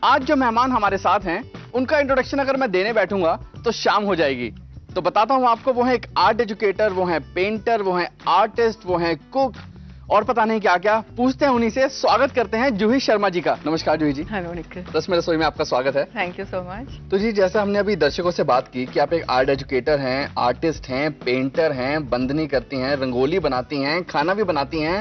आज जो मेहमान हमारे साथ हैं उनका इंट्रोडक्शन अगर मैं देने बैठूंगा तो शाम हो जाएगी। तो बताता हूं आपको, वो है एक आर्ट एजुकेटर, वो है पेंटर, वो है आर्टिस्ट, वो है कुक और पता नहीं क्या क्या। पूछते हैं उन्हीं से। स्वागत करते हैं जूही शर्मा जी का। नमस्कार जूही जी। हेलो निखिल। रसमें रसोई में आपका स्वागत है। Thank you so much. तो जी, जैसे हमने अभी दर्शकों से बात की कि आप एक आर्ट एजुकेटर हैं, आर्टिस्ट हैं, पेंटर हैं, बंदनी करती हैं, रंगोली बनाती हैं, खाना भी बनाती हैं।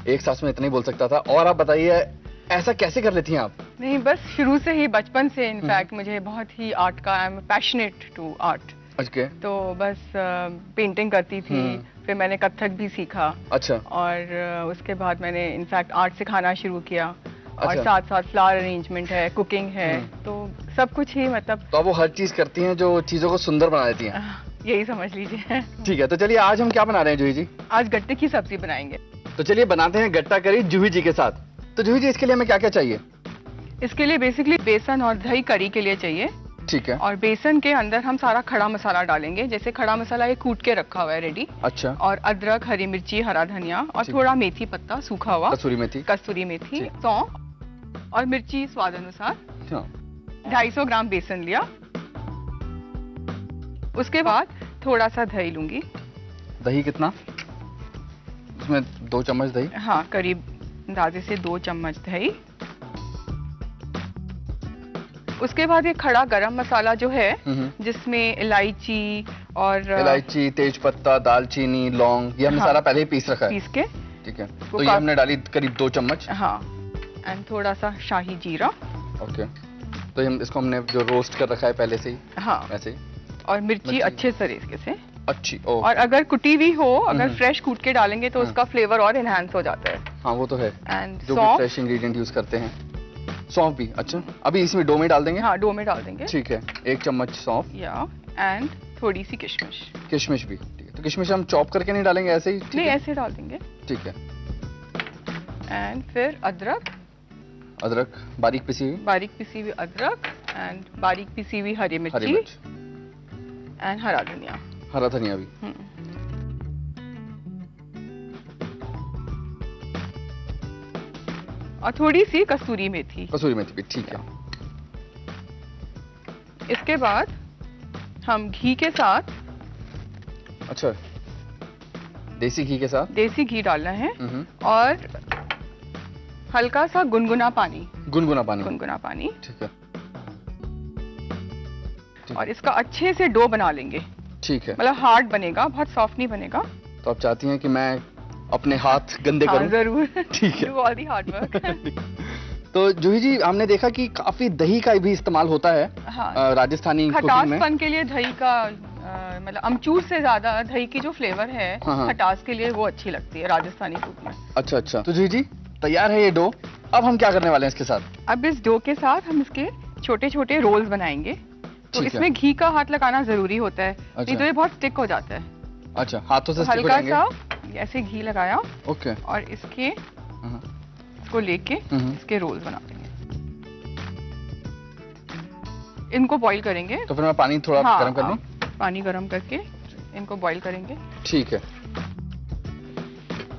एक सांस में इतना ही बोल सकता था। और आप बताइए, ऐसा कैसे कर लेती हैं आप? नहीं, बस शुरू से ही, बचपन से इनफैक्ट मुझे बहुत ही आर्ट का, I am passionate to art. अच्छा। तो बस पेंटिंग करती थी, फिर मैंने कथक भी सीखा। अच्छा। और उसके बाद मैंने इनफैक्ट आर्ट सिखाना शुरू किया। अच्छा। और साथ साथ फ्लावर अरेंजमेंट है, कुकिंग है, तो सब कुछ ही मतलब। तो आप वो हर चीज करती हैं जो चीजों को सुंदर बना देती हैं। यही समझ लीजिए। ठीक है, तो चलिए आज हम क्या बना रहे हैं जूही जी? आज गट्टे की सब्जी बनाएंगे। तो चलिए बनाते हैं गट्टा करी जूही जी के साथ। तो जूही जी, इसके लिए हमें क्या क्या चाहिए? इसके लिए बेसिकली बेसन और दही करी के लिए चाहिए। ठीक है। और बेसन के अंदर हम सारा खड़ा मसाला डालेंगे। जैसे खड़ा मसाला ये कूट के रखा हुआ है रेडी। अच्छा। और अदरक, हरी मिर्ची, हरा धनिया और थोड़ा मेथी पत्ता सूखा हुआ, कसूरी मेथी, सौंफ और मिर्ची स्वाद अनुसार। 250 ग्राम बेसन लिया। उसके बाद थोड़ा सा दही लूंगी। दही कितना? उसमें 2 चम्मच दही। हाँ, करीब अंदाजे से 2 चम्मच दही। उसके बाद ये खड़ा गरम मसाला जो है, जिसमें इलायची और तेज पत्ता, दालचीनी, लौंग, ये हमने सारा पहले ही पीस रखा है। पीस के। ठीक है। तो ये हमने डाली करीब 2 चम्मच। हाँ, एंड थोड़ा सा शाही जीरा। ओके। तो इसको हमने जो रोस्ट कर रखा है पहले से ही। हाँ, ऐसे ही। और मिर्ची अच्छे तरीके से अच्छी। और अगर कुटी हुई हो, अगर फ्रेश कूट के डालेंगे तो उसका फ्लेवर और एनहांस हो जाता है। हाँ, वो तो है। एंड जो भी फ्रेश इंग्रेडिएंट यूज करते हैं। सौंफ भी। अच्छा, अभी इसमें डो में डाल देंगे? हाँ, डो में डाल देंगे। ठीक है। 1 चम्मच सौंफ। या एंड थोड़ी सी किशमिश। किशमिश भी। ठीक है। तो किशमिश हम चॉप करके नहीं डालेंगे, ऐसे ही? नहीं, ऐसे डाल देंगे। ठीक है। एंड फिर अदरक बारीक पिसी हुई अदरक एंड बारीक पिसी हुई हरी मिर्ची एंड हरा धनिया भी। और थोड़ी सी कसूरी मेथी भी। ठीक है। इसके बाद हम घी के साथ। अच्छा, देसी घी के साथ? देसी घी डालना है। और हल्का सा गुनगुना पानी। ठीक है। और इसका अच्छे से डो बना लेंगे। ठीक है। मतलब हार्ड बनेगा, बहुत सॉफ्ट नहीं बनेगा। तो आप चाहती हैं कि मैं अपने हाथ गंदे करूं? जरूर। ठीक है। Do all the hard work. तो जूही जी, हमने देखा कि काफी दही का भी इस्तेमाल होता है। हाँ। राजस्थानी कुकिंग में। खटासपन के लिए दही का, मतलब अमचूर से ज्यादा दही की जो फ्लेवर है, खटास के लिए वो अच्छी लगती है राजस्थानी कुक में। अच्छा। तो जूही जी, तैयार है ये डो। अब हम क्या करने वाले हैं इसके साथ? अब इस डो के साथ हम इसके छोटे छोटे रोल्स बनाएंगे। तो इसमें घी का हाथ लगाना जरूरी होता है। नहीं तो ये बहुत स्टिक हो जाता है। अच्छा, हाथों से हल्का सा ऐसे घी लगाया। ओके। और इसको लेके इसके रोल्स बना देंगे। इनको बॉईल करेंगे। तो फिर मैं पानी थोड़ा गर्म कर लूं? पानी गर्म करके इनको बॉईल करेंगे। ठीक है।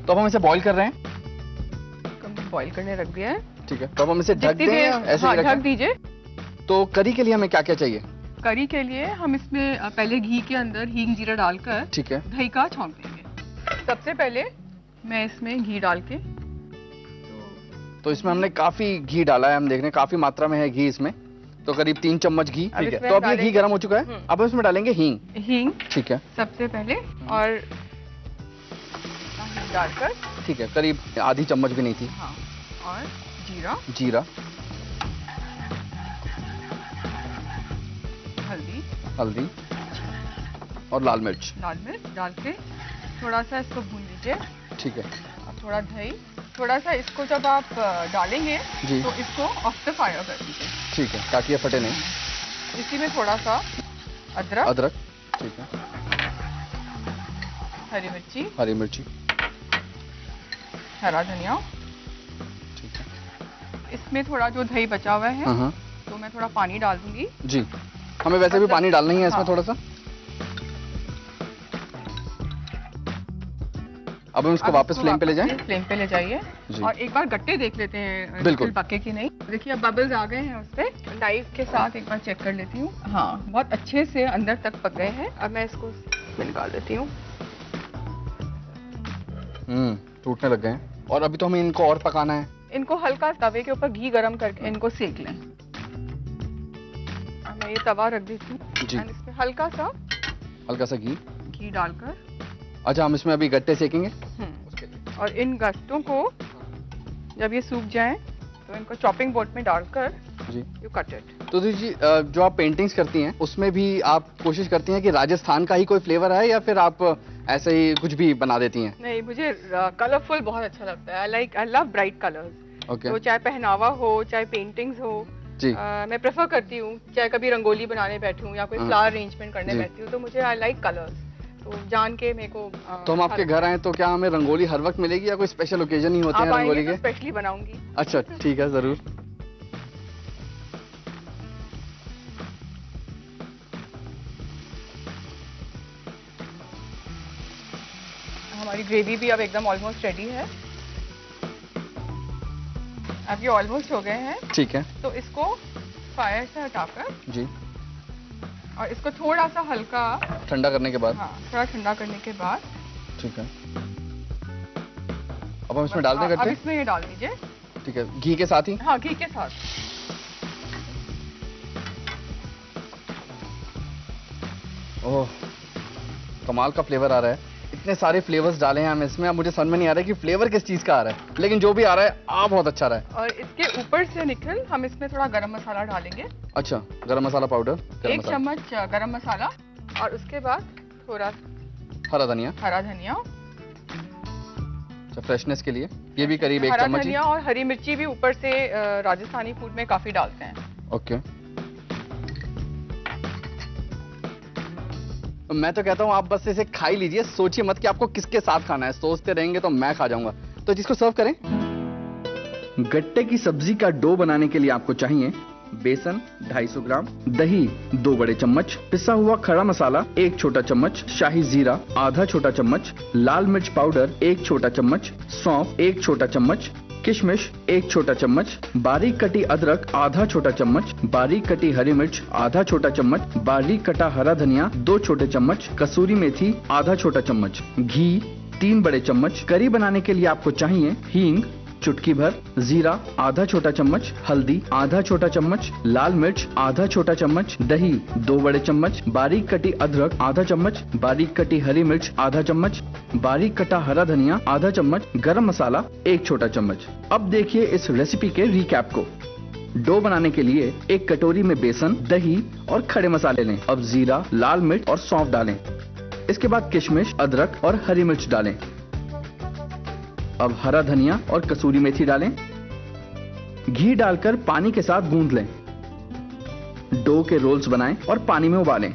तो अब हम इसे बॉईल कर रहे हैं। बॉईल करने रख दिया है। ठीक है। तो अब हम इसे ढक दें? ऐसे ढक दीजिए। तो करी के लिए हमें क्या क्या चाहिए? करी के लिए हम इसमें पहले घी के अंदर हींग जीरा डालकर, ठीक है, दही का छौंक देंगे। सबसे पहले मैं इसमें घी डाल के। तो इसमें हमने काफी घी डाला है, हम देख रहे हैं काफी मात्रा में है घी इसमें। तो करीब 3 चम्मच घी। ठीक है। तो अब ये घी गर्म हो चुका है। अब इसमें डालेंगे हींग। ठीक है। सबसे पहले और डालकर। ठीक है। करीब आधी चम्मच भी नहीं थी। हाँ। और जीरा, हल्दी और लाल मिर्च डाल के थोड़ा सा इसको भून लीजिए। ठीक है। और थोड़ा दही, थोड़ा सा इसको जब आप डालेंगे तो इसको ऑफ द फायर कर दीजिए। ठीक है, ताकि ये फटे नहीं। इसी में थोड़ा सा अदरक। ठीक है। हरी मिर्ची, हरा धनिया। ठीक है। इसमें थोड़ा जो दही बचा हुआ है, तो मैं थोड़ा पानी डाल दूंगी। जी, हमें वैसे भी पानी डालना ही है इसमें। थोड़ा सा अब हम इसको वापस फ्लेम पे ले जाएं? फ्लेम पे ले जाइए और एक बार गट्टे देख लेते हैं बिल्कुल पके की नहीं। देखिए अब बबल्स आ गए हैं, उस पे नाइफ के साथ एक बार चेक कर लेती हूँ। हाँ, बहुत अच्छे से अंदर तक पक गए हैं। अब मैं इसको निकाल देती हूँ। टूटने लग गए हैं। और अभी तो हमें इनको और पकाना है। इनको हल्का तवे के ऊपर घी गरम करके इनको सेक लें। मैं ये तवा रख देती हूँ, इसमें हल्का सा घी डालकर। अच्छा, हम इसमें अभी गट्टे सेकेंगे। और इन गट्टों को जब ये सूख जाएं तो इनको चॉपिंग बोर्ड में डालकर यू कट इट। तो जी, जो आप पेंटिंग्स करती हैं उसमें भी आप कोशिश करती हैं कि राजस्थान का ही कोई फ्लेवर है या फिर आप ऐसे ही कुछ भी बना देती हैं? नहीं, मुझे कलरफुल बहुत अच्छा लगता है। I love bright colours. तो चाहे पहनावा हो, चाहे पेंटिंग्स हो, मैं प्रेफर करती हूँ। चाहे कभी रंगोली बनाने बैठूं या कोई फ्लावर अरेंजमेंट करने बैठी हूँ, तो मुझे आई लाइक कलर्स। तो जान के मेरे को तो हम आपके घर आए तो क्या हमें रंगोली हर वक्त मिलेगी या कोई स्पेशल ओकेजन ही होते हैं रंगोली के? स्पेशली बनाऊंगी। अच्छा, ठीक है, जरूर। हमारी ग्रेवी भी अब एकदम ऑलमोस्ट रेडी है। अब ये ऑलमोस्ट हो गए हैं। ठीक है। तो इसको फायर से हटाकर जी, और इसको थोड़ा सा हल्का ठंडा करने के बाद। हाँ, थोड़ा ठंडा करने के बाद। ठीक है। अब हम इसमें डाल दें गट्टे? अब इसमें ये डाल दीजिए। ठीक है, घी के साथ ही? हाँ, घी के साथ। ओह, कमाल का फ्लेवर आ रहा है। इतने सारे फ्लेवर्स डाले हैं हम इसमें, अब मुझे समझ में नहीं आ रहा है कि फ्लेवर किस चीज का आ रहा है, लेकिन जो भी आ रहा है बहुत अच्छा रहा है। और इसके ऊपर से निकल हम इसमें थोड़ा गरम मसाला डालेंगे। अच्छा, गरम मसाला पाउडर? 1 चम्मच गरम मसाला, और उसके बाद थोड़ा हरा धनिया। अच्छा, फ्रेशनेस के लिए ये भी करीब 1 चम्मच। धनिया और हरी मिर्ची भी ऊपर से राजस्थानी फूड में काफी डालते हैं। ओके। मैं तो कहता हूँ आप बस इसे खा ही लीजिए, सोचिए मत कि आपको किसके साथ खाना है। सोचते रहेंगे तो मैं खा जाऊंगा। तो जिसको सर्व करें। गट्टे की सब्जी का डो बनाने के लिए आपको चाहिए बेसन 250 ग्राम, दही 2 बड़े चम्मच, पिसा हुआ खड़ा मसाला 1 छोटा चम्मच, शाही जीरा आधा छोटा चम्मच, लाल मिर्च पाउडर 1 छोटा चम्मच, सौंफ 1 छोटा चम्मच, किशमिश 1 छोटा चम्मच, बारीक कटी अदरक आधा छोटा चम्मच, बारीक कटी हरी मिर्च आधा छोटा चम्मच, बारीक कटा हरा धनिया 2 छोटे चम्मच, कसूरी मेथी आधा छोटा चम्मच, घी 3 बड़े चम्मच। करी बनाने के लिए आपको चाहिए हींग चुटकी भर, जीरा आधा छोटा चम्मच, हल्दी आधा छोटा चम्मच, लाल मिर्च आधा छोटा चम्मच, दही 2 बड़े चम्मच, बारीक कटी अदरक आधा चम्मच, बारीक कटी हरी मिर्च आधा चम्मच, बारीक कटा हरा धनिया आधा चम्मच, गरम मसाला 1 छोटा चम्मच। अब देखिए इस रेसिपी के रिकैप को। डो बनाने के लिए 1 कटोरी में बेसन, दही और खड़े मसाले लें। अब जीरा, लाल मिर्च और सौंफ डालें। इसके बाद किशमिश, अदरक और हरी मिर्च डालें। अब हरा धनिया और कसूरी मेथी डालें। घी डालकर पानी के साथ गूंद लें। डो के रोल्स बनाएं और पानी में उबालें।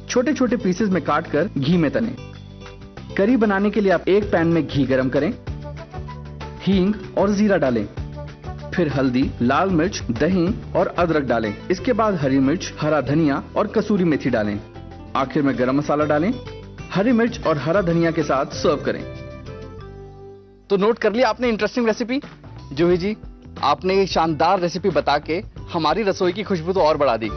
छोटे छोटे पीसेस में काटकर घी में तलें। करी बनाने के लिए आप एक पैन में घी गरम करें, हींग और जीरा डालें, फिर हल्दी, लाल मिर्च, दही और अदरक डालें। इसके बाद हरी मिर्च, हरा धनिया और कसूरी मेथी डालें। आखिर में गरम मसाला डालें। हरी मिर्च और हरा धनिया के साथ सर्व करें। तो नोट कर लिया आपने इंटरेस्टिंग रेसिपी? जूही जी, आपने ये शानदार रेसिपी बता के हमारी रसोई की खुशबू तो और बढ़ा दी।